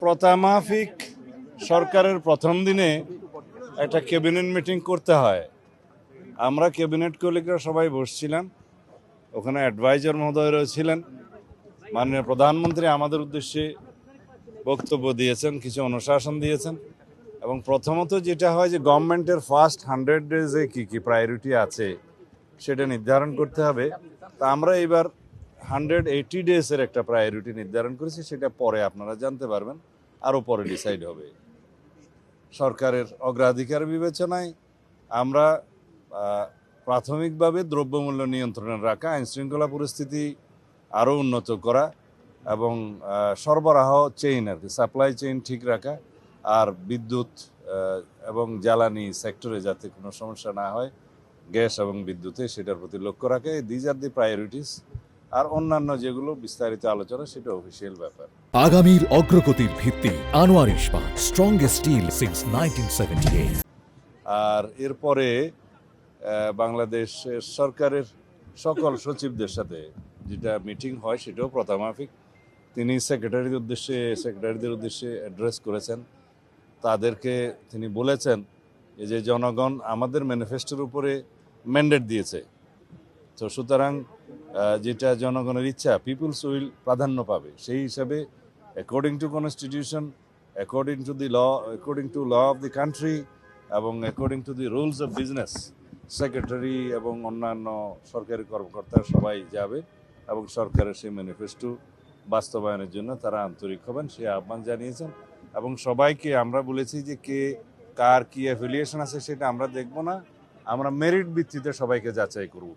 প্রথামাফিক সরকারের প্রথম দিনে একটা ক্যাবিনেট মিটিং করতে হয়। আমরা ক্যাবিনেট কলিগরা সবাই বসছিলাম, ওখানে অ্যাডভাইজার মহোদয়রা ছিলেন। মাননীয় প্রধানমন্ত্রী আমাদের উদ্দেশ্যে বক্তব্য দিয়েছেন, কিছু অনুশাসন দিয়েছেন। এবং প্রথমত যেটা হয় যে গভর্নমেন্টের ফার্স্ট 100 ডেজে কী কী প্রায়োরিটি আছে সেটা নির্ধারণ করতে হবে। তা আমরা এবার 180 ডেজের একটা প্রায়োরিটি নির্ধারণ করেছি, সেটা পরে আপনারা জানতে পারবেন, আরও পরে ডিসাইড হবে। সরকারের অগ্রাধিকার বিবেচনায় আমরা প্রাথমিকভাবে দ্রব্যমূল্য নিয়ন্ত্রণে রাখা, আইনশৃঙ্খলা পরিস্থিতি আরও উন্নত করা এবং সরবরাহ চেইন আর কি সাপ্লাই চেইন ঠিক রাখা, আর বিদ্যুৎ এবং জ্বালানি সেক্টরে যাতে কোনো সমস্যা না হয়, গ্যাস এবং বিদ্যুতে, সেটার প্রতি লক্ষ্য রাখে। These are the priorities. আর অন্যান্য যেগুলো বিস্তারিত আলোচনা সেটা অফিসিয়াল ব্যাপার। আগামীর অগ্রগতির ভিত্তি আনোয়ার ইস্পাত, স্ট্রংগেস্ট স্টিল সিন্স 1978। আর এরপরে বাংলাদেশ সরকারের সকল সচিবদের সাথে যেটা মিটিং হয় সেটাও প্রথামাফিক। তিনি সেক্রেটারিদের উদ্দেশ্যে অ্যাড্রেস করেছেন। তাদেরকে তিনি বলেছেন যে জনগণ আমাদের ম্যানিফেস্টোর উপরে ম্যান্ডেট দিয়েছে, তো সুতরাং যেটা জনগণের ইচ্ছা, পিপুলস উইল প্রাধান্য পাবে। সেই হিসাবে according to constitution, according to law of the country এবং according to the rules of business, secretary এবং অন্যান্য সরকারি কর্মকর্তা সবাই যাবে এবং সরকারের সেই ম্যানিফেস্টো বাস্তবায়নের জন্য তারা আন্তরিক হবেন, সে আহ্বান জানিয়েছেন। এবং সবাইকে আমরা বলেছি যে কে কার কি অ্যাফিলিয়েশন আছে সেটা আমরা দেখব না, আমরা মেরিট ভিত্তিতে সবাইকে যাচাই করব।